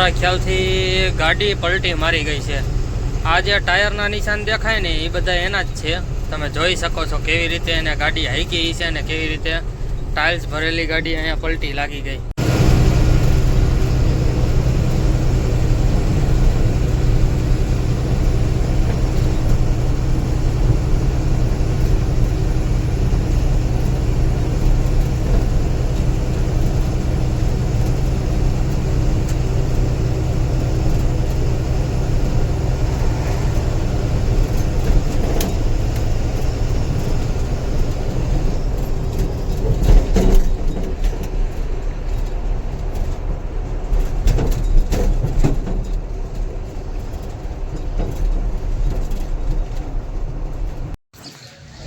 મારા ખ્યાલથી ગાડી પલટી મારી ગઈ છે. આ જે ટાયરના નિશાન દેખાય ને એ બધા એના જ છે. તમે જોઈ શકો છો કેવી રીતે એને ગાડી હાઈકી છે અને કેવી રીતે ટાઇલ્સ ભરેલી ગાડી અહીંયા પલટી લાગી ગઈ.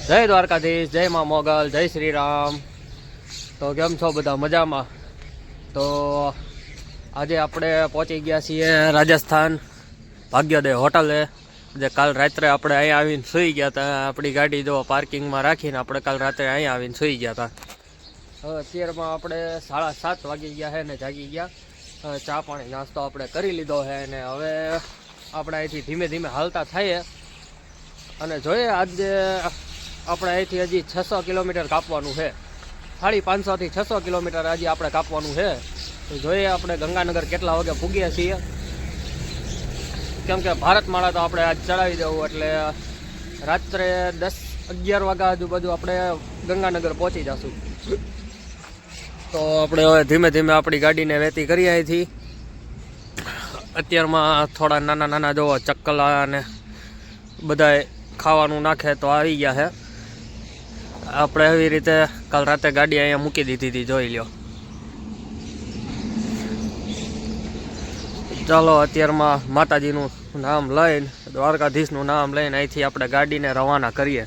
જય દ્વારકાધીશ, જય મા મોગલ, જય શ્રી રામ. તો કેમ છો બધા? મજામાં? તો આજે આપણે પહોંચી ગયા છીએ રાજસ્થાન ભાગ્યોદય હોટલે. જે કાલ રાત્રે આપણે અહીંયા આવીને સૂઈ ગયા હતા. આપણી ગાડી જો પાર્કિંગમાં રાખીને આપણે કાલ રાત્રે અહીંયા આવીને સૂઈ ગયા હતા. હવે અત્યારમાં આપણે 7:30 વાગી ગયા છે ને જાગી ગયા. ચા પાણી નાસ્તો આપણે કરી લીધો છે અને હવે આપણે અહીંથી ધીમે ધીમે હાલતા થઈએ અને જોઈએ આજે આપણે અહીંથી હજી 600 કિલોમીટર કાપવાનું છે. 550 થી 600 કિલોમીટર હજી આપણે કાપવાનું છે. તો જોઈએ આપણે ગંગાનગર કેટલા વાગે પૂગીએ છીએ, કેમ કે ભારતમાળા તો આપણે આજ ચડાવી દેવું એટલે રાત્રે 10-11 વાગ્યા આજુબાજુ આપણે ગંગાનગર પહોંચી જશું. તો આપણે હવે ધીમે ધીમે આપણી ગાડીને વહેતી કરીએ અહીંથી. અત્યારમાં થોડા નાના નાના જોવો ચક્કલા અને બધાએ ખાવાનું નાખે તો આવી ગયા છે. આપણે એવી રીતે કાલ રાતે ગાડી અહીંયા મૂકી દીધી હતી, જોઈ લ્યો. ચાલો અત્યારમાં માતાજીનું નામ લઈને, દ્વારકાધીશનું નામ લઈને અહીંથી આપણે ગાડીને રવાના કરીએ.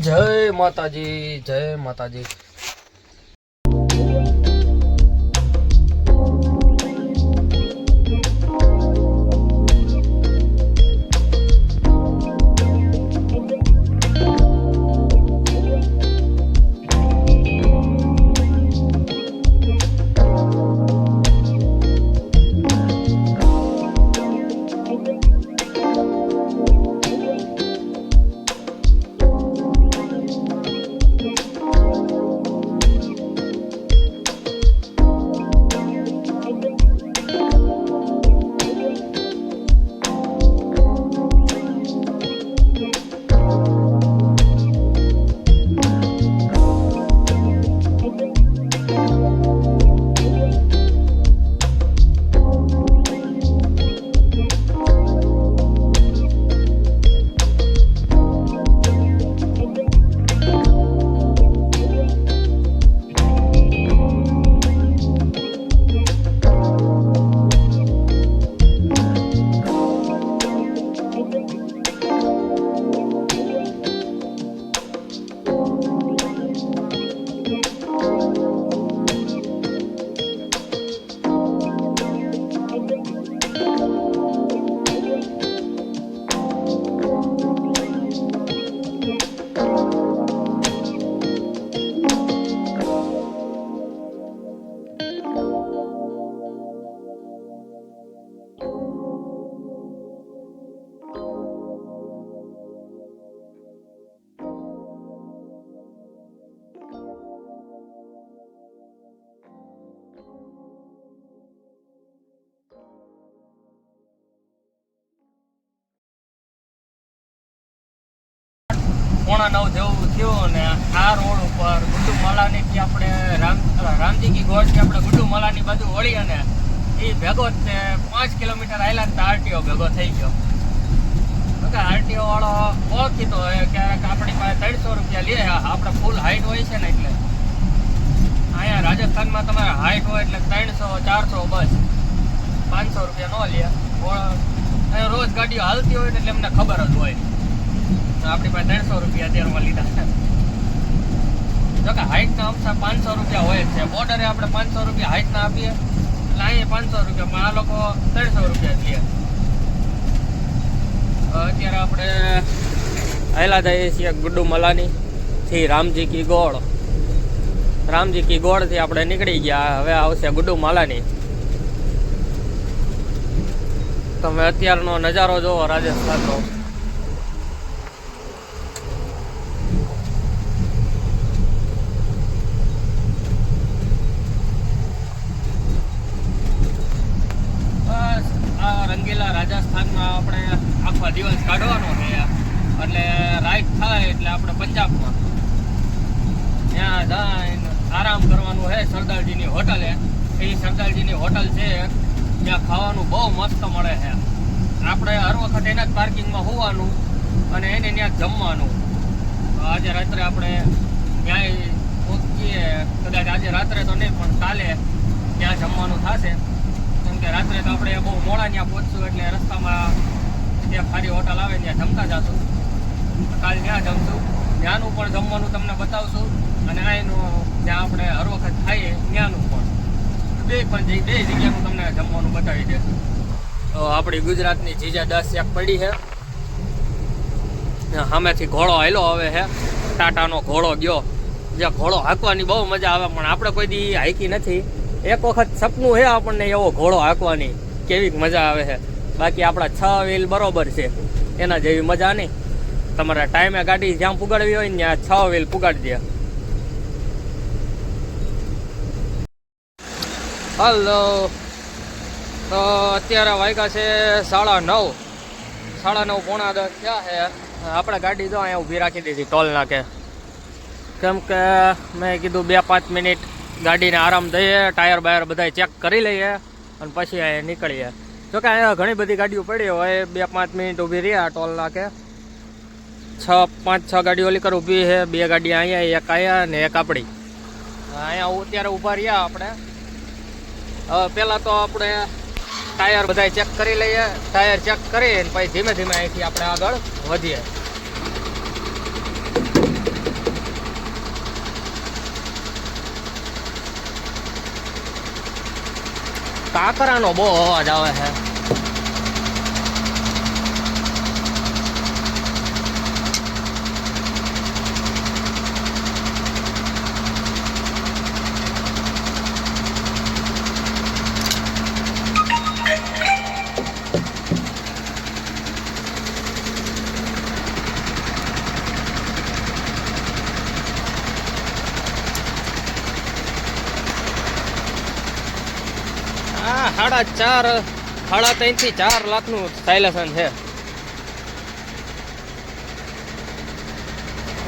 જય માતાજી, જય માતાજી. પોણા 9 જેવું થયું ને આ રોડ ઉપર ગુડ્ડુમાલાની થી આપણે રામજીકી ગોળથી આપણે ગુડ્ડુમાલાની બાજુ વળી અને એ ભેગો જ 5 કિલોમીટર આયલા ને આરટીઓ ભેગો થઈ ગયો. આરટીઓ વાળો ઓળખીતો હોય ક્યારેક આપણી પાસે 300 રૂપિયા લે. આપણે ફૂલ હાઈટ હોય છે ને એટલે અહીંયા રાજસ્થાનમાં તમારે હાઈટ હોય એટલે 300-400 બસ, 500 રૂપિયા ન લે. અહીંયા રોજ ગાડીઓ હાલતી હોય એટલે એમને ખબર જ હોય. આપણી પાસે 300 રૂપિયા અત્યારમાં લીધા. જો કે હાઈટના અમથા 500 રૂપિયા હોય જ છે. બોર્ડરે આપણે 500 રૂપિયા હાઈટના આપીએ એટલે અહીંયા 500 રૂપિયા, પણ આ લોકો 300 રૂપિયા લે. અત્યારે આપણે આવેલા જઈએ છીએ ગુડ્ડુ મલાની થી રામજી કી ગોળ. રામજી કી ગોળ થી આપણે નીકળી ગયા. હવે આવશે ગુડ્ડુ માલાની. તમે અત્યારનો નજારો જોવો રાજસ્થાનનો. બસ આ રંગીલા રાજસ્થાનમાં આપણે આખો દિવસ કાઢવાનો છે. એટલે રાઈટ થાય એટલે આપણે પંજાબમાં ત્યાં જઈને આરામ કરવાનું છે સરદારજીની હોટલે. એ સરદારજીની હોટલ છે ત્યાં ખાવાનું બહુ મસ્ત મળે છે. આપણે હર વખત એના જ પાર્કિંગમાં હોવાનું અને એને ત્યાં જમવાનું. આજે રાત્રે આપણે ત્યાં પહોંચીએ. કદાચ આજે રાત્રે તો નહીં પણ કાલે ત્યાં જમવાનું થશે. કેમ કે રાત્રે તો આપણે બહુ મોડા ત્યાં પહોંચશું એટલે રસ્તામાં ત્યાં સારી હોટલ આવે ત્યાં જમતા જશું. કાલે ત્યાં જમશું. ત્યાંનું પણ જમવાનું તમને બતાવશું અને અહીંનું જ્યાં આપણે હર વખત ખાઈએ ત્યાંનું પણ બે જગ્યાનું તમને જમવાનું બતાવી દેશું. તો આપણી ગુજરાતની ચીજા 10 એક પડી છે. સામેથી ઘોડો હાલ્યો આવે છે. ટાટાનો ઘોડો ગયો. જે ઘોડો હાંકવાની બહુ મજા આવે પણ આપણે કોઈ દી હાંકી નથી. એક વખત સપનું છે આપણને એવો ઘોડો હાંકવાની, કેવી મજા આવે છે. બાકી આપણા 6 વ્હીલ બરોબર છે, એના જેવી મજા નહીં. તમારા ટાઈમે ગાડી જ્યાં પુગાડવી હોય ને ત્યાં 6 વ્હીલ પુગાડી દે. હલો, તો અત્યારે વાગ્યા છે 9:30. 9:30 પોણા 10 થયા છે. આપણે ગાડી જો અહીંયા ઊભી રાખી દીધી ટોલ નાકે. કેમ કે મેં કીધું 2-5 મિનિટ ગાડીને આરામ દઈએ, ટાયર બાયર બધા ચેક કરી લઈએ અને પછી અહીંયા નીકળીએ. જોકે અહીંયા ઘણી બધી ગાડીઓ પડી હોય. 2-5 મિનિટ ઊભી રહ્યા ટોલ નાકે. 5-6 ગાડીઓ ઓલી કર ઊભી છે. 2 ગાડી અહીંયા, એક અહીંયા ને એક આપણી. અહીંયા અત્યારે ઊભા રહ્યા આપણે. હવે પહેલાં તો આપણે ટાયર બધા ચેક કરી લઈએ. ટાયર ચેક કરીને પછી ધીમે ધીમે અહીંથી આપણે આગળ વધીએ. કાકરાનો બહુ અવાજ આવે છે. આ 3.5 થી 4 લાખનું સાયલેશન છે.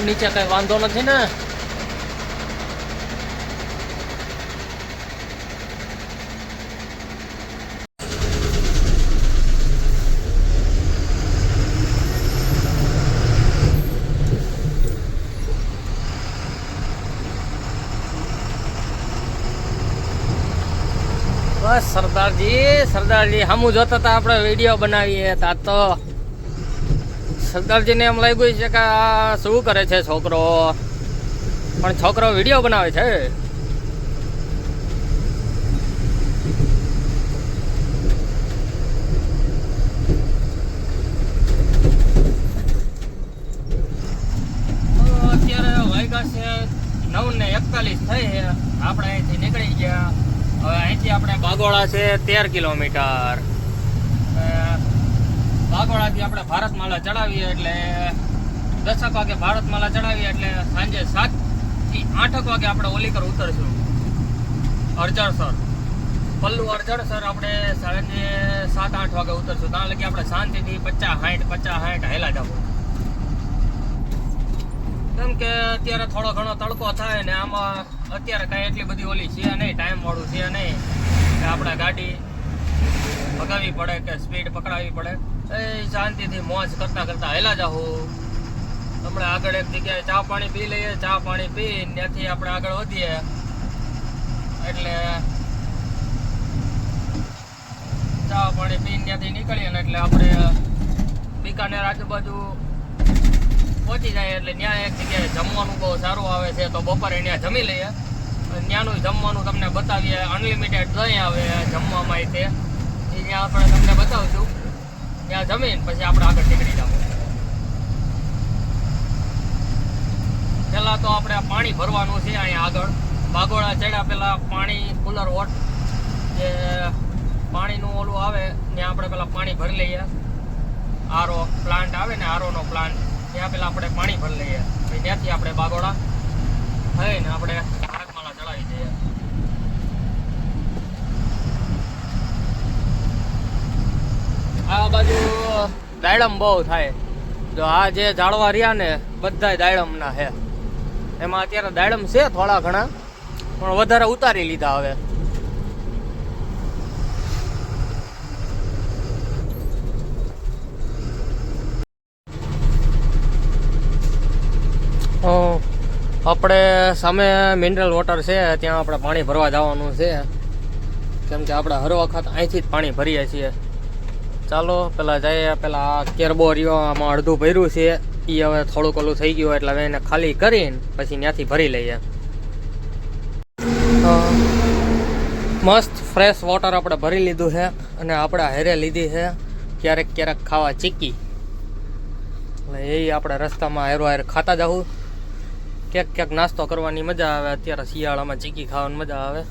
નીચે કઈ વાંધો નથી ને. બસ સરદારજી સામું જોતા હતા. આપણે વિડીયો બનાવીએ તા તો સરદારજીને એમ લાગ્યું છે કે આ શું કરે છે છોકરો, પણ છોકરો વિડીયો બનાવે છે. અત્યારે વાગ્યા છે 9:41 થઈ છે. આપણે અહીંથી નીકળી ગયા. હવે અહીંથી આપણે બાગોળા છે 13 કિલોમીટર. બાગોળાથી આપણે ભારતમાલા ચડાવીએ એટલે 10 વાગે ભારતમાલા ચડાવીએ એટલે સાંજે 7 થી 8 વાગે આપણે ઓલીકર ઉતરશું અરજણસર. પલ્લુ અરજણસર આપણે સાંજે 7-8 વાગે ઉતરશું. ત્યાં લગી આપણે શાંતિથી 50-60 હેલા જવું. કેમ કે અત્યારે થોડો ઘણો તડકો થાય ને આમાં અત્યારે કાંઈ એટલી બધી ઓલી છે નહીં, ટાઈમ વાળું છે નહીં કે આપણે ગાડી ભગાવી પડે કે સ્પીડ પકડાવી પડે. એ શાંતિથી મોજ કરતા કરતા હેલા જાઉં. હમણાં આગળ એક જગ્યાએ ચા પાણી પી લઈએ. ચા પાણી પી ત્યાંથી આપણે આગળ વધીએ એટલે ચા પાણી પીને ત્યાંથી નીકળીએ ને એટલે આપણે બિકાનેર આજુબાજુ પહોંચી જાય. એટલે ત્યાં એક જગ્યાએ જમવાનું બહુ સારું આવે છે તો બપોરે ત્યાં જમી લઈએ. ત્યાંનું જમવાનું તમને બતાવીએ. અનલિમિટેડ દહીં આવે જમવામાં. તે ત્યાં આપણે તમને બતાવશું. ત્યાં જમીન પછી આપણે આગળ નીકળી જવું. પેલા તો આપણે પાણી ભરવાનું છે અહીંયા આગળ બાગોળા ચડ્યા પેલા પાણી કુલર વોટ જે પાણીનું ઓલું આવે ત્યાં આપણે પેલા પાણી ભરી લઈએ. આરો પ્લાન્ટ આવે ને આરોનો પ્લાન્ટ ત્યાં પેલા આપણે પાણી ભરી લઈએ પછી ત્યાંથી આપણે બાગોળા થઈને આપણે આગમાળા ચડાવી દઈએ. આ બાજુ દાડમ બહુ થાય. જો આ જે ઝાડવા રહ્યા ને બધા દાડમના છે. એમાં અત્યારે દાડમ છે થોડા ઘણા પણ વધારે ઉતારી લીધા હવે. આપણે સામે મિનરલ વોટર છે ત્યાં આપણે પાણી ભરવા જવાનું છે કેમ કે આપણે હર વખત અહીંથી જ પાણી ભરીએ છીએ. ચાલો પેલા જઈએ. પેલા આ કેરબો રહ્યો આમાં અડધું ભર્યું છે એ હવે થોડુંક ઓલું થઈ ગયું એટલે હવે એને ખાલી કરીને પછી ત્યાંથી ભરી લઈએ. મસ્ત ફ્રેશ વોટર આપણે ભરી લીધું છે અને આપણે હેરે લીધી છે ક્યારેક ક્યારેક ખાવા ચીકી. એટલે એ આપણે રસ્તામાં હેરો હેર ખાતા જવું. ક્યાંક ક્યાંક નાસ્તો કરવાની મજા આવે. અત્યારે શિયાળામાં ચીકી ખાવાની મજા આવે.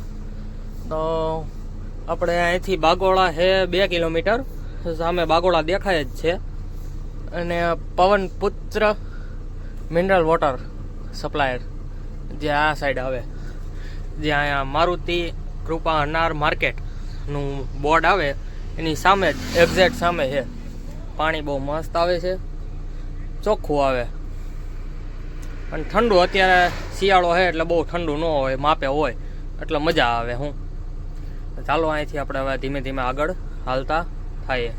તો આપણે અહીંથી બાગોળા છે 2 કિલોમીટર. સામે બાગોળા દેખાય જ છે અને પવનપુત્ર મિનરલ વોટર સપ્લાયર જે આ સાઈડ આવે જે અહીંયા મારુતિ કૃપા અનાર માર્કેટનું બોર્ડ આવે એની સામે જ એક્ઝેક્ટ સામે છે. પાણી બહુ મસ્ત આવે છે, ચોખ્ખું આવે અને ઠંડુ. અત્યારે શિયાળો છે એટલે બહુ ઠંડુ ન હોય, માપે હોય એટલે મજા આવે. ચાલો અહીંથી આપણે હવે ધીમે ધીમે આગળ હાલતા થાય.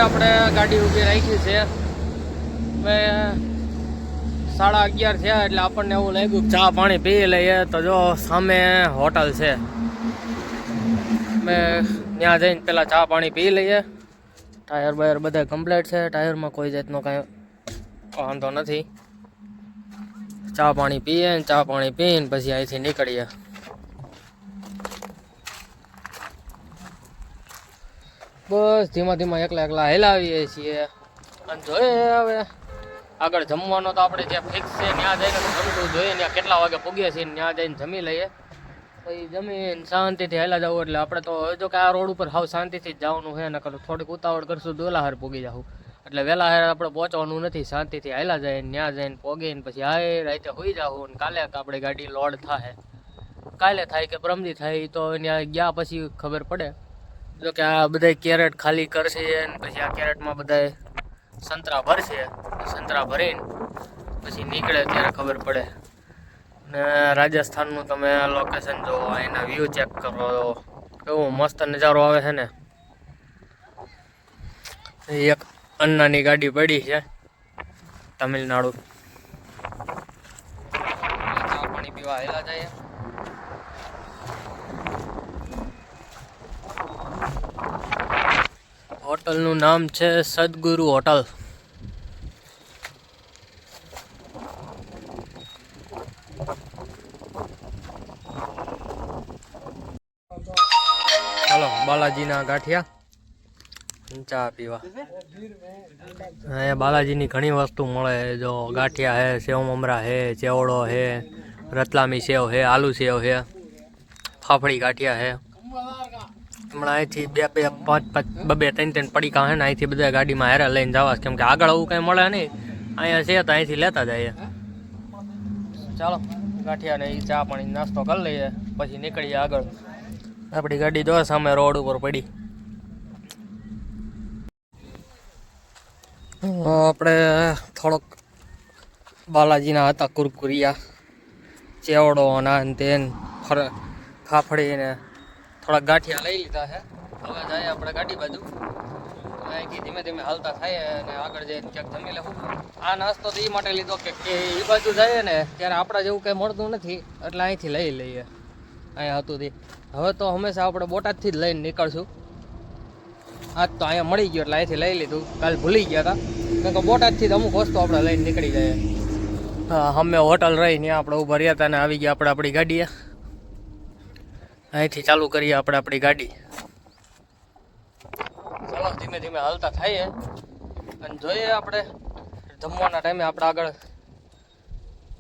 આપણે ગાડી ઊભી રાખી છે. હવે 11:30 થયા એટલે આપણને એવું લાગ્યું ચા પાણી પી લઈએ. તો જો સામે હોટલ છે, મેં ત્યાં જઈને પેલા ચા પાણી પી લઈએ. ટાયર બાયર બધા કમ્પ્લીટ છે, ટાયરમાં કોઈ જાતનો કાંઈ વાંધો નથી. ચા પાણી પીએ ને ચા પાણી પીને પછી અહીંથી નીકળીએ. બસ ધીમા ધીમા એકલા હેલાવીએ છીએ. અને જોઈએ હવે આગળ જમવાનો તો આપણે જે ફિક્સ છે ત્યાં જઈને જમવું જોઈએ. ત્યાં કેટલા વાગે પૂગીએ છીએ ત્યાં જઈને જમી લઈએ. પછી જમીન શાંતિથી હેલા જવું. એટલે આપણે તો જો કે આ રોડ ઉપર હાવ શાંતિથી જ જવાનું છે. ને કરું થોડીક ઉતાવળ કરશું તો વહેલા હાર પૂગી જાઉં. એટલે વહેલા હાર આપણે પહોંચવાનું નથી, શાંતિથી હેલા જાય ત્યાં જઈને પોગીને પછી હાય રાતે હોઈ જાઉં. ને કાલે આપણે ગાડી લોડ થાય, કાલે થાય કે પરમદી થાય તો ત્યાં ગયા પછી ખબર પડે. જો કે આ બધા કેરેટ ખાલી કરશે ને પછી આ કેરેટમાં બધા સંતરા ભરશે. સંતરા ભરીને પછી નીકળે ત્યારે ખબર પડે. ને રાજસ્થાનનું તમે લોકેશન જો, એના વ્યૂ ચેક કરો, કેવું મસ્ત નજારો આવે છે ને. એક અન્નાની ગાડી પડી છે તમિલનાડુ. ચા પાણી પીવા હેલા જાય. હોટલનું નામ છે સદગુરુ હોટલ. ચાલો બાલાજીના ગાંઠિયા ચા પીવા. અહીંયા બાલાજીની ઘણી વસ્તુ મળે. જો ગાંઠિયા હે, સેવ મમરા હે, ચેવડો હે, રતલામી સેવ હે, આલુ સેવ હે, ફાફડી ગાંઠિયા હે. હમણાં અહીંથી બે ત્રણ પડીકા હે ને અહીંથી બધા ગાડીમાં હેરા લઈને જવા. કેમ કે આગળ આવું કંઈ મળે નહીં, અહીંયા છે તો અહીંથી લેતા જઈએ. ચાલો ગાંઠિયા ને એ ચા પાણી નાસ્તો કરી લઈએ પછી નીકળીએ આગળ. આપણી ગાડી જો સામે રોડ ઉપર પડી. આપણે થોડોક બાલાજીના હતા કુરકુરિયા, ચેવડો નાન તેન ફાફડી ને થોડાક ગાંઠિયા લઈ લીધા છે. હવે જાય આપણે ગાડી બાજુ. અહીંથી ધીમે ધીમે હાલતા થાય અને આગળ જઈને ક્યાંક જમી લેવું. આ નાસ્તો તો એ માટે લીધો કે એ બાજુ જાય ને ત્યારે આપણા જેવું કંઈ મળતું નથી એટલે અહીંથી લઈ લઈએ. અહીંયા હતું તે. હવે તો હંમેશા આપણે બોટાદથી જ લઈને નીકળશું. આજ તો અહીંયા મળી ગયો એટલે અહીંથી લઈ લીધું. કાલ ભૂલી ગયા હતા કારણ કે બોટાદથી જ અમુક વસ્તુ આપણે લઈને નીકળી જાય. હા, અમે હોટલ રહી ત્યાં આપણે ઊભા રહ્યા હતા ને આવી ગયા આપણે આપણી ગાડીએ. અહીંથી ચાલુ કરીએ આપણે આપણી ગાડી. ચાલો ધીમે ધીમે હાલતા થઈએ અને જોઈએ આપણે જમવાના ટાઈમે આપણે આગળ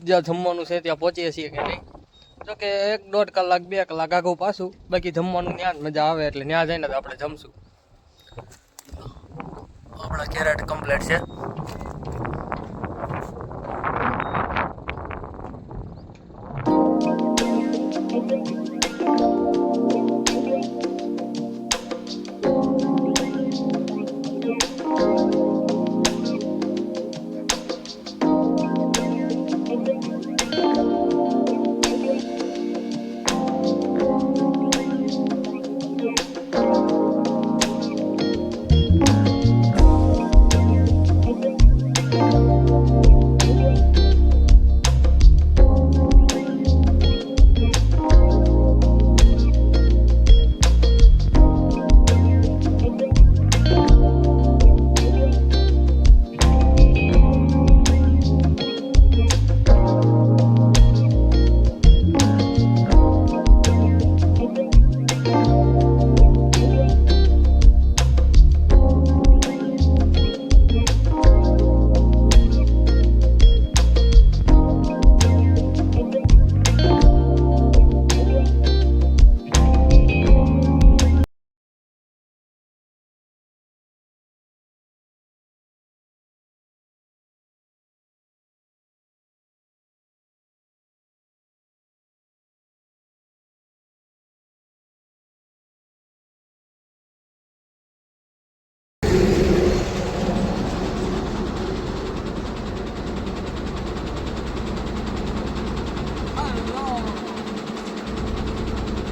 જ્યાં જમવાનું છે ત્યાં પહોંચીએ છીએ કે નહીં. જો કે 1-1.5 કલાક 2 કલાક આગળ પાછું, બાકી જમવાનું ત્યાં જ મજા આવે એટલે ત્યાં જઈને આપણે જમશું. આપણા કેરેટ કમ્પ્લીટ છે.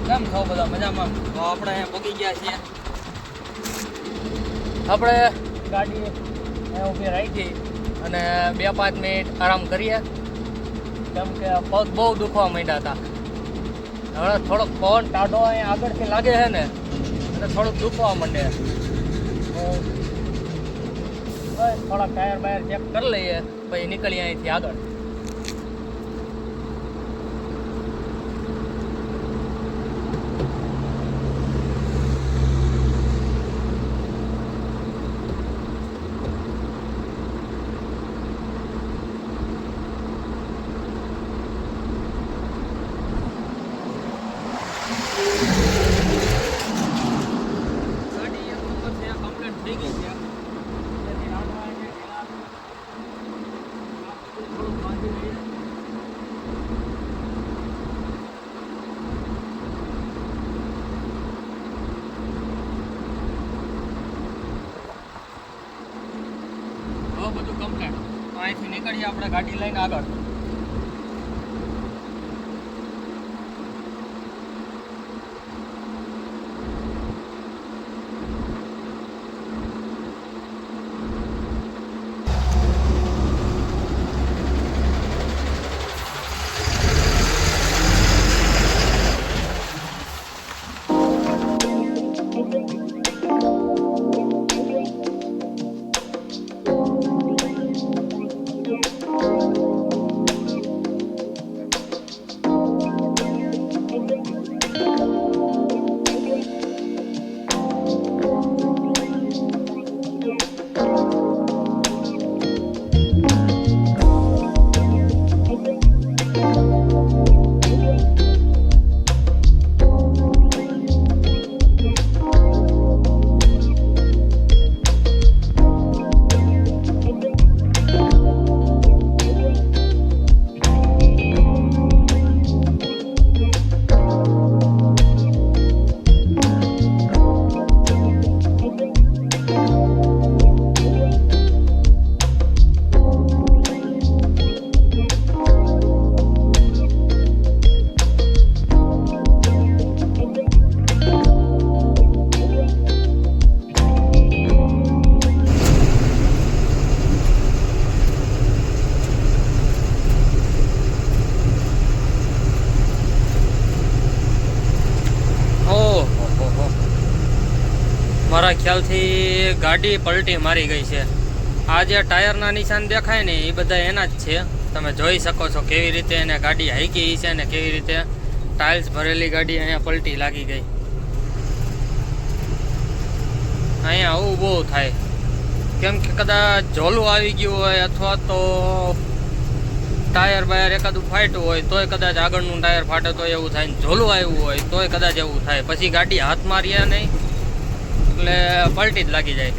કેમ છો બધા મજામાં? તો આપણે અહીંયા પહોંચી ગયા છીએ. આપણે ગાડી અહીંયા ઊભી રાખી અને 2-5 મિનિટ આરામ કરીએ, કેમ કે પગ બહુ દુખવા માંડ્યા હતા. હવે થોડોક પવન ટાઢો અહીંયા આગળથી લાગે છે ને એટલે થોડુંક દુખવા માંડે. તો થોડાક ટાયર બાયર ચેક કરી લઈએ પછી નીકળીએ અહીંથી આગળ. બધું કમ્પ્લીટ. અહીંથી નીકળીએ આપણે ગાડી લઈને આગળ. મારા ખ્યાલથી ગાડી પલટી મારી ગઈ છે. આ જે ટાયરના નિશાન દેખાય ને એ બધા એના જ છે. તમે જોઈ શકો છો કેવી રીતે એને ગાડી હાઈકી છે ને કેવી રીતે ટાઇલ્સ ભરેલી ગાડી અહીંયા પલટી લાગી ગઈ. અહીંયા આવું બહુ થાય, કેમ કે કદાચ ઝોલું આવી ગયું હોય અથવા તો ટાયર બાયર એકાદું ફાટ્યું હોય તોય કદાચ આગળનું ટાયર ફાટે તો એવું થાય, ઝોલું આવ્યું હોય તોય કદાચ એવું થાય. પછી ગાડી હાથ મારીએ નહીં એટલે પલટી જ લાગી જાય.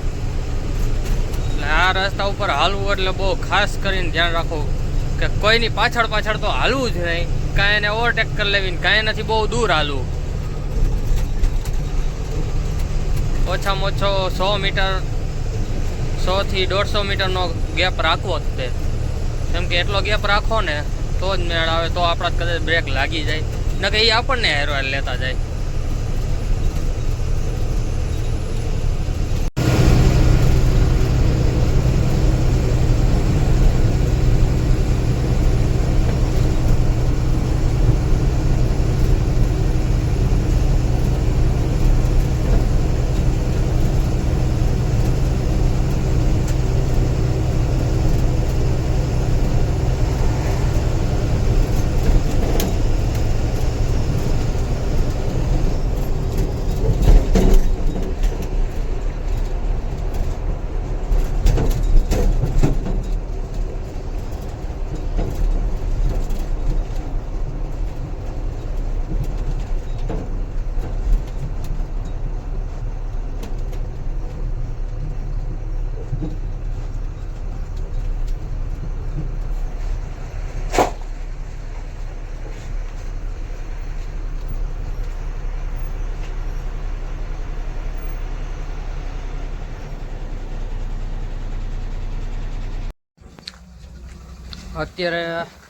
એટલે આ રસ્તા ઉપર હાલવું એટલે બહુ ખાસ કરીને ધ્યાન રાખવું કે કોઈની પાછળ પાછળ તો હાલવું જ નહીં, કાંઈ એને ઓવરટેક કરી લેવી ને કાંઈ નથી બહુ દૂર હાલવું. ઓછામાં ઓછો 100 મીટર 100 થી 150 મીટરનો ગેપ રાખવો જ તે. કેમ કે એટલો ગેપ રાખો ને તો જ મેળ આવે, તો આપણા કદાચ બ્રેક લાગી જાય ને કે એ આપણને હેરવાર લેતા જાય. અત્યારે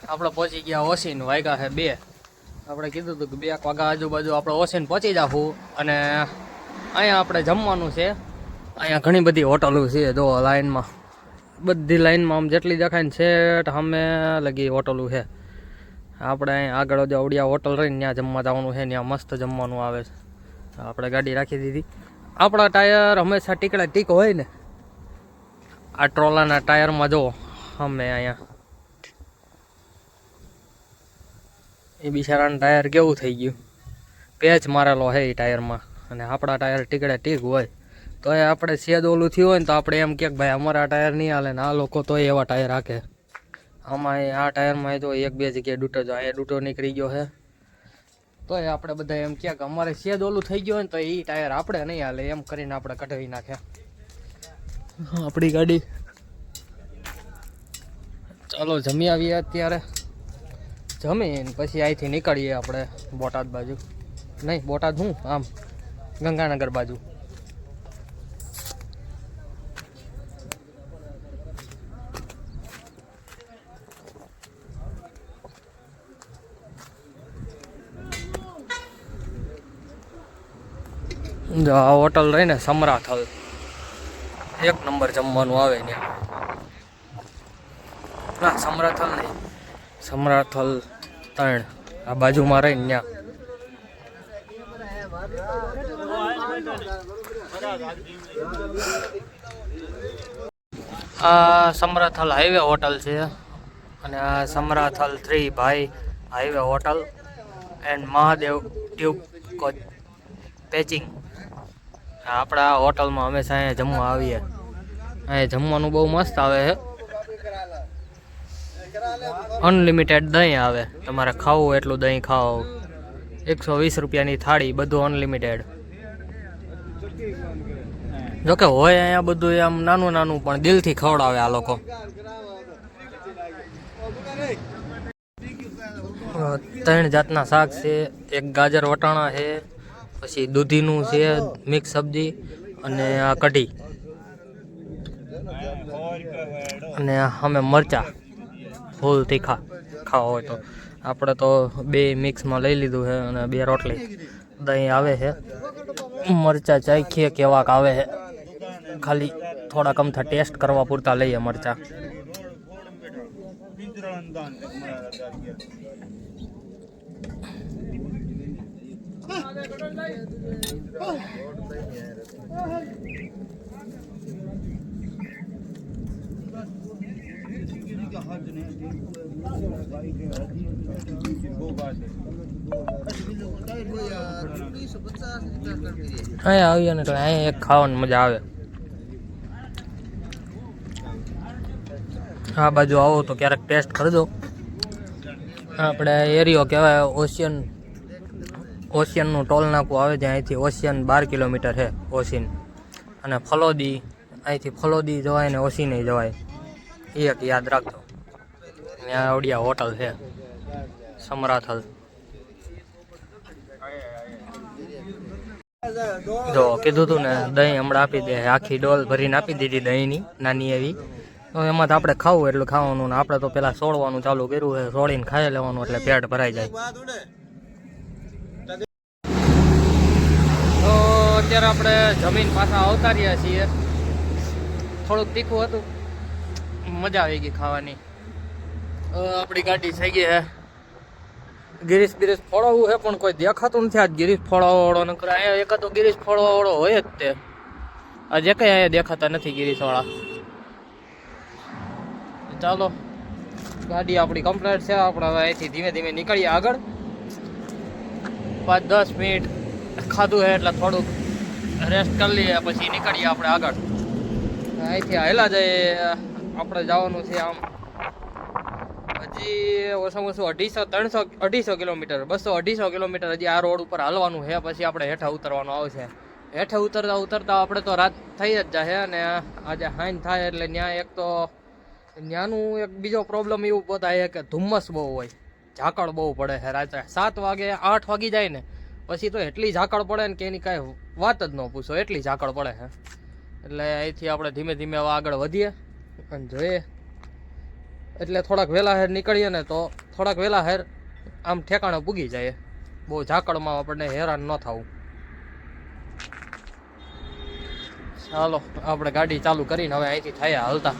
આપણે પહોંચી ગયા ઓસીન, વાગ્યા છે 2. આપણે કીધું હતું કે 2 વાગ્યા આજુબાજુ આપણે ઓસીન પહોંચી જાવું અને અહીંયા આપણે જમવાનું છે. અહીંયા ઘણી બધી હોટલો છે જો લાઈનમાં, બધી લાઈનમાં આમ જેટલી દેખાય ને છે સામે લગી હોટલો છે. આપણે અહીં આગળ જે અવડિયા હોટલ રહીને ત્યાં જમવા જવાનું છે, ત્યાં મસ્ત જમવાનું આવે છે. આપણે ગાડી રાખી દીધી. આપણા ટાયર હંમેશા ટીક હોય ને, આ ટ્રોલાના ટાયરમાં જો અમે અહીંયા એ બિચારાનું ટાયર કેવું થઈ ગયું, પેચ મારેલો છે એ ટાયરમાં. અને આપણા ટાયર ટીક હોય તો એ આપણે સેજ ઓલું થયું હોય ને તો આપણે એમ કે ભાઈ અમારા ટાયર નહીં હાલે ને આ લોકો તો એવા ટાયર રાખે. આમાં આ ટાયરમાં તો એક બે જગ્યાએ ડૂટો જો અહીંયા ડૂટો નીકળી ગયો છે, તો એ આપણે બધા એમ કે અમારે સેજ ઓલું થઈ ગયું હોય ને તો એ ટાયર આપણે નહીં હાલે એમ કરીને આપણે કઢાવી નાખ્યા આપણી ગાડી. ચાલો જમી આવીએ અત્યારે, જમીને પછી અહીંથી નીકળીએ આપણે બોટાદ બાજુ. નહીં બોટાદ હું આમ ગંગાનગર બાજુ. જો આ હોટલ રહીને સમરાથલ, એક નંબર જમવાનું આવે ત્યાં. ના સમરાથલ નહીં, સમરાથલ 3 આ બાજુમાં રહીને ત્યાં. આ સમરાથલ હાઈવે હોટલ છે અને આ સમરાથલ 3 ભાઈ highway hotel and Mahadev tube coach patching. આપણા હોટલમાં હંમેશા અહીંયા જમવા આવીએ. અહીંયા જમવાનું બહુ મસ્ત આવે છે, અનલિમિટેડ દહીં આવે, તમારે ખાવું એટલું દહીં ખાઓ. 120 રૂપિયાની થાળી, બધું અનલિમિટેડ. જોકે હોય અહીંયા બધું આમ નાનું નાનું પણ દિલથી ખવડાવે આ લોકો. 3 જાતના શાક છે, એક ગાજર વટાણા છે, પછી દૂધીનું છે મિક્સ સબ્જી, અને આ કઢી, અને અમે મરચા ફૂલ તીખા ખાવા હોય તો. આપણે તો 2 મિક્સમાં લઈ લીધું છે અને 2 રોટલી. દહીં આવે છે, મરચા ચાખીએ કેવાક આવે છે, ખાલી થોડાક અમથા ટેસ્ટ કરવા પૂરતા લઈએ મરચા. અહીંયા આવીએ ને એટલે અહીંયા એક ખાવાની મજા આવે. આ બાજુ આવો તો ક્યારેક ટેસ્ટ કરજો. આપણે એરિયો કહેવાય ઓશિયનનું ટોલ નાકું આવે છે અહીંથી. ઓશિયન 12 કિલોમીટર છે ઓશિન. અને ફલોદી, અહીંથી ફલોદી જવાય ને ઓશિને જવાય, એક યાદ રાખજો. ત્યાં અવડિયા હોટલ છે સમરાથલ. જો કીધું હતું ને દહીં હમણાં આપી દે, આખી ડોલ ભરીને આપી દીધી દહીંની નાની એવી. તો એમાં તો આપણે ખાવું એટલું ખાવાનું, ને આપણે તો પેલા સોળવાનું ચાલુ કર્યું છે, સોળીને ખાઈ લેવાનું એટલે પેટ ભરાઈ જાય. તો અત્યારે આપણે જમીન પાછા આવતા રહ્યા છીએ. થોડુંક તીખું હતું, મજા આવી ગઈ ખાવાની. આપણી ગાડી થઈ ગઈ છે. ગિરીશ બિરીશ ફોડવું છે પણ કોઈ દેખાતું નથી આજ ગિરીશ ફોડવાવાળો. નકર અહીંયા એક તો ગિરીશ ફોડવાવાળો હોય જ તે, આજે કઈ અહીંયા દેખાતા નથી ગિરીશવાળા. ચાલો ગાડી આપણી કમ્પ્લીટ છે. આપણે હવે અહીંથી ધીમે ધીમે નીકળીએ આગળ. 5-10 મિનિટ ખાધું છે એટલે થોડુંક રેસ્ટ કરી લઈએ, પછી નીકળીએ આપણે આગળ. અહીંથી હાલ્યા જઈએ. આપણે જવાનું છે આમ હજી ઓછામાં ઓછું 250 કિલોમીટર, 200-250 કિલોમીટર હજી આ રોડ ઉપર હાલવાનું છે. પછી આપણે હેઠા ઉતરવાનું આવશે. હેઠે ઉતરતા આપણે તો રાત થઈ જ જાય. અને આજે હાઈન થાય એટલે ત્યાં એક તો ત્યાંનું એક બીજો પ્રોબ્લેમ એવું બતાવે કે ધુમ્મસ બહુ હોય, ઝાકળ બહુ પડે છે. રાત્રે 7 વાગે 8 વાગી જાય ને પછી તો એટલી ઝાકળ પડે ને કે એની કાંઈ વાત જ ન પૂછો, એટલી ઝાકળ પડે છે. એટલે અહીંથી આપણે ધીમે ધીમે હવે આગળ વધીએ અને જોઈએ. એટલે થોડાક વહેલા હેર નીકળીએ ને તો થોડાક વહેલા હેર આમ ઠેકાણે પૂગી જાય, બહુ ઝાકળમાં આપણને હેરાન ન થવું. ચાલો આપણે ગાડી ચાલુ કરીને હવે અહીંથી થયા હાલતા.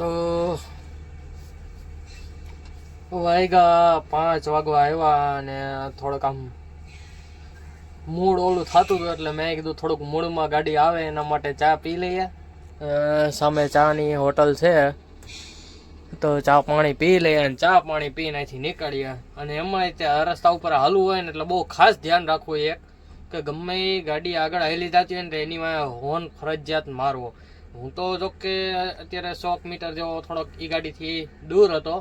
તો વાગ્યા 5 વાગવા આવ્યા અને થોડુંક આમ મૂડ ઓલું થતું હતું એટલે મેં કીધું થોડુંક મૂડમાં ગાડી આવે એના માટે ચા પી લઈએ. સામે ચાની હોટલ છે તો ચા પાણી પી લઈએ અને ચા પાણી પીને અહીંથી નીકળીએ. અને એમાં ત્યાં રસ્તા ઉપર હાલવું હોય ને એટલે બહુ ખાસ ધ્યાન રાખવું એક કે ગમે એ ગાડી આગળ હાલી જતી હોય ને એની હોર્ન ફરજિયાત મારવો. હું તો જો કે અત્યારે 100 મીટર જેવો થોડોક એ ગાડીથી દૂર હતો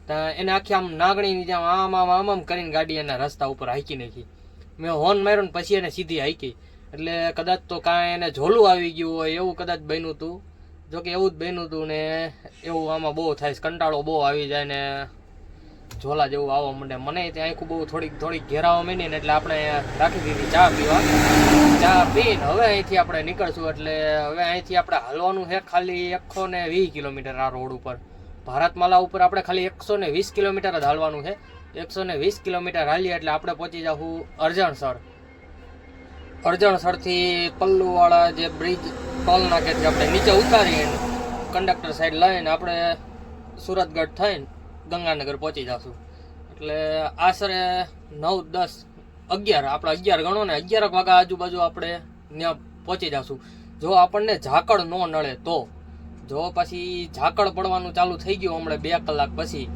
ત્યાં એને આખી આમ નાગણીની જેમ આમ કરીને ગાડી એના રસ્તા ઉપર હાંકી નાખી. મેં હોર્ન માર્યો ને પછી એને સીધી હાંકી એટલે કદાચ તો કાંઈ એને ઝોલું આવી ગયું હોય એવું કદાચ બન્યું હતું. જોકે એવું જ બન્યું હતું ને એવું આમાં બહુ થાય કંટાળો બહુ આવી જાય ને ઝોલા જેવું આવવા માંડે. મને ત્યાં આખું બહુ થોડીક ઘેરાવા માંડી ને એટલે આપણે રાખી દીધી ચા પીવા. ચા પીને હવે અહીંથી આપણે નીકળશું એટલે હવે અહીંથી આપણે હાલવાનું છે ખાલી 120 કિલોમીટર આ રોડ ઉપર. ભારતમાલા ઉપર આપણે ખાલી 120 કિલોમીટર જ હાલવાનું છે. 120 કિલોમીટર હાલીએ એટલે આપણે પહોંચી જશું અરજણસર. અરજણસરથી પલ્લુવાળા જે બ્રિજ ટોલ નાકેથી આપણે નીચે ઉતારીને કંડક્ટર સાઈડ લઈને આપણે સુરતગઢ થઈને ગંગાનગર પહોંચી જશું. એટલે આશરે 9, 10, 11 આપણે 11 ગણો ને 11 વાગ્યા આજુબાજુ આપણે ત્યાં પહોંચી જશું. જો આપણને ઝાકળ ન નળે તો. જો પછી ઝાકળ પડવાનું ચાલુ થઈ ગયું હમણાં 2 કલાક પછી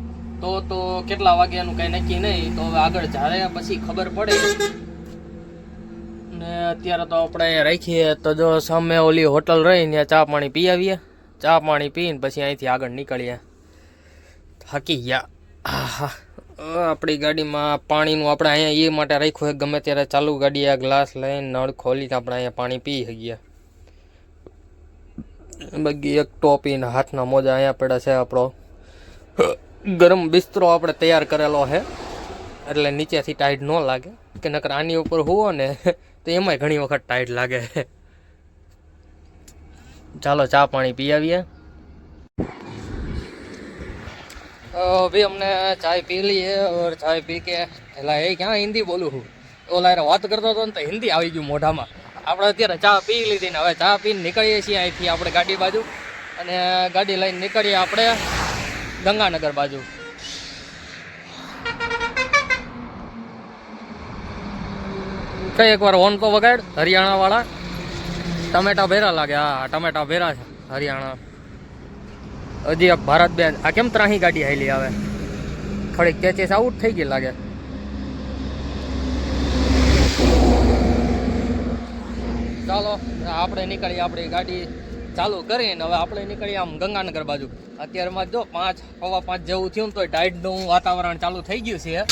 તો કેટલા વાગ્યાનું કંઈ નક્કી નહીં. તો હવે આગળ જ્યારે પછી ખબર પડે. ને અત્યારે તો આપણે રાખીએ તો જો સામે ઓલી હોટલ રહી ત્યાં ચા પાણી પી આવીએ. ચા પાણી પીને પછી અહીંથી આગળ નીકળીએ. થાકી ગયા. આપણી ગાડીમાં પાણીનું આપણે અહીંયા એ માટે રાખ્યું હોય ગમે ત્યારે ચાલુ ગાડી આ ગ્લાસ લઈને નળ ખોલીને આપણે અહીંયા પાણી પી શકીએ. બાકી એક ટોપી ને હાથના મોજા અહીંયા પડ્યા છે. આપણો ગરમ બિસ્તરો આપણે તૈયાર કરેલો છે એટલે નીચેથી ટાઈટ ન લાગે કે નકર આની ઉપર હોવો ને તો એમાંય ઘણી વખત ટાઈટ લાગે. ચાલો ચા પાણી પી આવીએ. भाई हमने चाय पी ली है और चाय पी के एला ए क्या हिंदी बोलूँ हूँ ओला વાત કરતો હતો ને તો હિન્દી આવી ગયું મોઢામાં. આપણે અત્યારે ચા પી લીધી ને હવે ચા પીને નીકળીએ છીએ અહીંથી આપણે ગાડી બાજુ અને ગાડી લઈને નીકળીએ આપણે ગંગાનગર બાજુ. કઈ એકવાર ઓન તો વગાડ હરિયાણા વાળા. ટમેટા ભેરા લાગે. હા ટમેટા ભેરા છે હરિયાણા. હજી એક ભારત બેન આ કેમ ત્રાહી ગાડી હાલી આવે થોડીક ચેચીસ આઉટ થઈ ગઈ લાગે. ચાલો આપણે નીકળીએ આપણી ગાડી ચાલુ કરીને હવે આપણે નીકળીએ આમ ગંગાનગર બાજુ. અત્યારમાં જો 5, 5:15 જેવું થયું ને તો ટાઈડનું વાતાવરણ ચાલુ થઈ ગયું છે.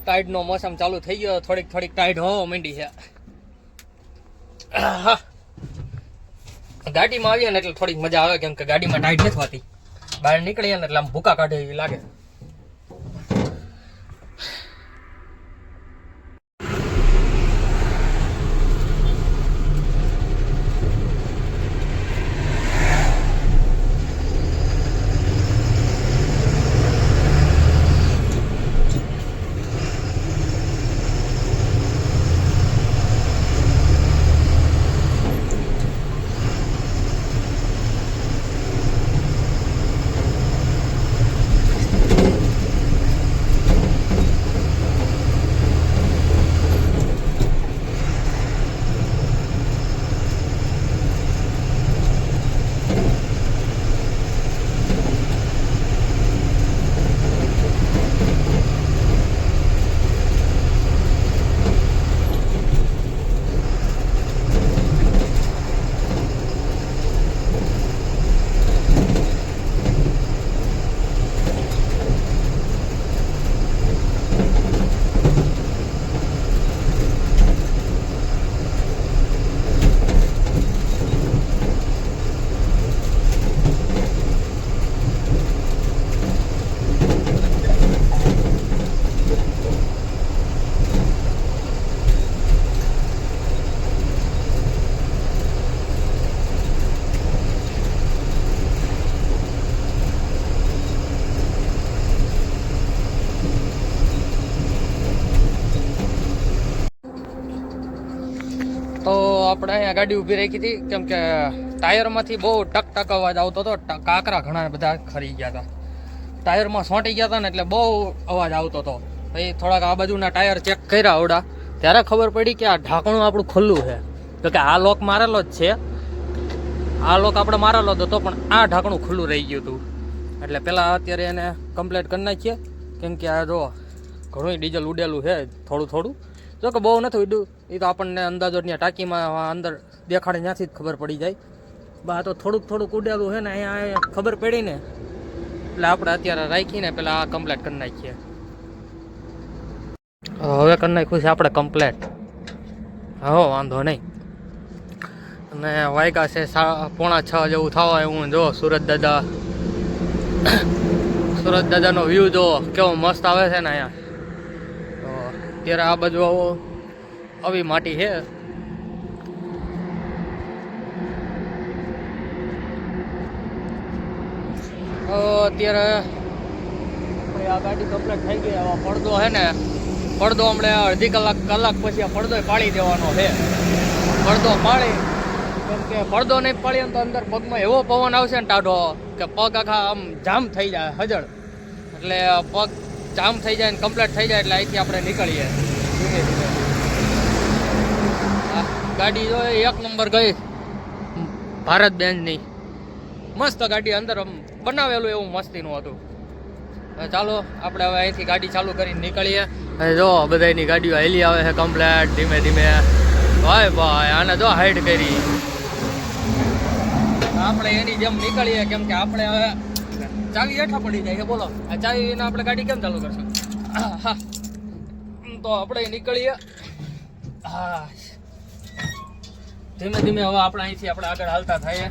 ટાઈડનો મોસમ ચાલુ થઈ ગયો. થોડીક ટાઈડ હોવા માંડી છે. ગાડીમાં આવીએ ને એટલે થોડીક મજા આવે કેમ કે ગાડીમાં ટાઈટ નથી હોતી. બહાર નીકળીએ ને એટલે આમ ભૂકા કાઢે એવી લાગે. આપણે અહીંયા ગાડી ઊભી રાખી હતી કેમ કે ટાયરમાંથી બહુ ટક અવાજ આવતો હતો. કાંકરા ઘણા બધા ખરી ગયા હતા, ટાયરમાં સોંટી ગયા હતા ને એટલે બહુ અવાજ આવતો હતો. પછી થોડાક આ બાજુના ટાયર ચેક કર્યા આવડા, ત્યારે ખબર પડી કે આ ઢાંકણું આપણું ખુલ્લું છે. તો કે આ લોક મારેલો જ છે, આ લોક આપણે મારેલો હતો પણ આ ઢાંકણું ખુલ્લું રહી ગયું હતું. એટલે પહેલાં અત્યારે એને કમ્પ્લીટ કરી નાખીએ કેમ કે આ જો ઘણું ડીઝલ ઉડેલું છે થોડું. જો કે બહુ નથી ઉડ્યું, એ તો આપણને અંદાજો ત્યાં ટાંકીમાં અંદર દેખાડે ત્યાંથી જ ખબર પડી જાય. બા તો થોડુંક ઉડેલું છે ને અહીંયા ખબર પડી ને એટલે આપણે અત્યારે રાખીને પહેલાં આ કમ્પ્લીટ કરી નાખીએ. હવે કરી નાખ્યું છે આપણે કમ્પ્લીટ. હો વાંધો નહીં. અને વાયગા છે 5:45 જેવું થવા હું જો સુરત દાદાનો વ્યૂ જો કેવો મસ્ત આવે છે ને અહીંયા. તો અત્યારે આ બાજુ આવી માટી છે. અત્યારે આ ગાડી કમ્પ્લીટ થઈ ગઈ. આવા પડદો છે ને, પડદો હમણાં અડધી કલાક પછી આ પડદો પાડી દેવાનો છે. પડદો પાડી કેમ કે પડદો નહીં પાડીએ તો અંદર પગમાં એવો પવન આવશે ને ટાઢો કે પગ આખા આમ જામ થઈ જાય હજળ. એટલે પગ જામ થઈ જાય ને કમ્પ્લીટ થઈ જાય એટલે અહીંથી આપણે નીકળીએ ધીમે ધીમે. ગાડી જો 1 નંબર ગઈ ભારત બેન્ચની, મસ્ત ગાડી. અંદર બનાવેલું એવું મસ્તીનું હતું. ચાલો આપણે હવે અહીંથી ગાડી ચાલુ કરીને નીકળીએ. જો બધાની ગાડીઓ હેલી આવે છે કમ્પ્લેટ ધીમે ધીમે. ભાઈ આને જો હાઈડ કરી. આપણે એની જેમ નીકળીએ કેમ કે આપણે હવે ચાવી હેઠા પડી જાય છે. બોલો આ ચાવીને આપણે ગાડી કેમ ચાલુ કરશું? હા તો આપણે નીકળીએ. હા ધીમે ધીમે હવે આપણે અહીંથી આપણે આગળ હાલતા થઈએ.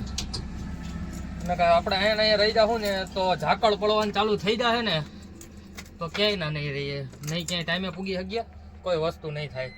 આપણે અહીંયા રહી જાઉં ને તો ઝાકળ પડવાનું ચાલુ થઈ જાય ને તો ક્યાંય નહીં રહીએ, નહીં ક્યાંય ટાઈમે પૂગી શકીએ, કોઈ વસ્તુ નહીં થાય.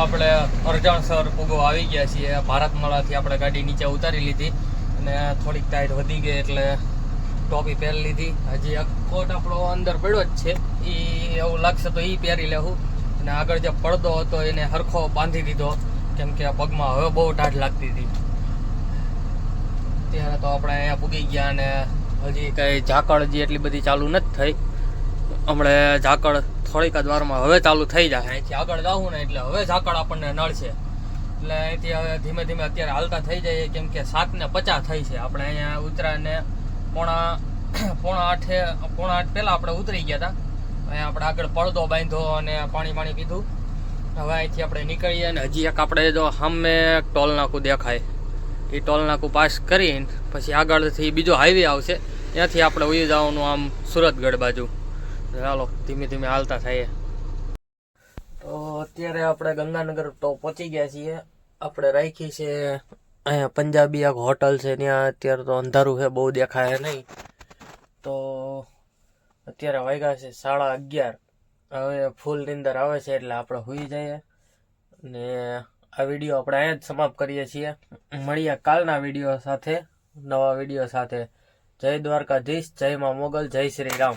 આપણે અરજાણસર પૂગો આવી ગયા છીએ. ભારતમાળાથી આપણે ગાડી નીચે ઉતારી લીધી અને થોડીક ટાઈટ વધી ગઈ એટલે ટોપી પહેરી લીધી. હજી એક કોટ આપણો અંદર પડ્યો જ છે, એ એવું લાગશે તો એ પહેરી લેવું. અને આગળ જે પડદો હતો એને હરખો બાંધી દીધો, કેમ કે પગમાં હવે બહુ ટાઢ લાગતી હતી. ત્યારે તો આપણે અહીંયા પૂગી ગયા અને હજી કંઈ ઝાકળ હજી એટલી બધી ચાલુ નથી થઈ. હમણાં ઝાકળ થોડીક જ વારમાં હવે ચાલુ થઈ જાય. અહીંથી આગળ જાવું ને એટલે હવે ઝાકળ આપણને નળશે. એટલે અહીંથી હવે ધીમે ધીમે અત્યારે હાલતા થઈ જાય, કેમ કે 7:50 થઈ છે. આપણે અહીંયા ઉતરાને પોણા 8 પહેલાં આપણે ઉતરી ગયા હતા. અહીંયા આપણે આગળ પડદો બાંધ્યો અને પાણી પીધું. હવે અહીંથી આપણે નીકળીએ અને હજી એક આપણે જો સામે ટોલ નાકું દેખાય, એ ટોલ નાકું પાસ કરીને પછી આગળથી બીજો હાઈવે આવશે, ત્યાંથી આપણે ઉઈ જવાનું આમ સુરતગઢ બાજુ. ચાલો ધીમે ધીમે હાલતા થઈએ. તો અત્યારે આપણે ગંગાનગર તો પહોંચી ગયા છીએ. આપણે રાખી છે અહીંયા પંજાબી એક હોટલ છે, ત્યાં અત્યારે તો અંધારું છે, બહુ દેખાય નહીં. તો અત્યારે વાગ્યા છે 11:30. હવે ફૂલ નીંદર આવે છે એટલે આપણે સૂઈ જઈએ. ને આ વિડીયો આપણે અહીંયા જ સમાપ્ત કરીએ છીએ. મળીએ કાલના વિડીયો સાથે, નવા વિડીયો સાથે. જય દ્વારકાધીશ, જય મા મોગલ, જય શ્રી રામ.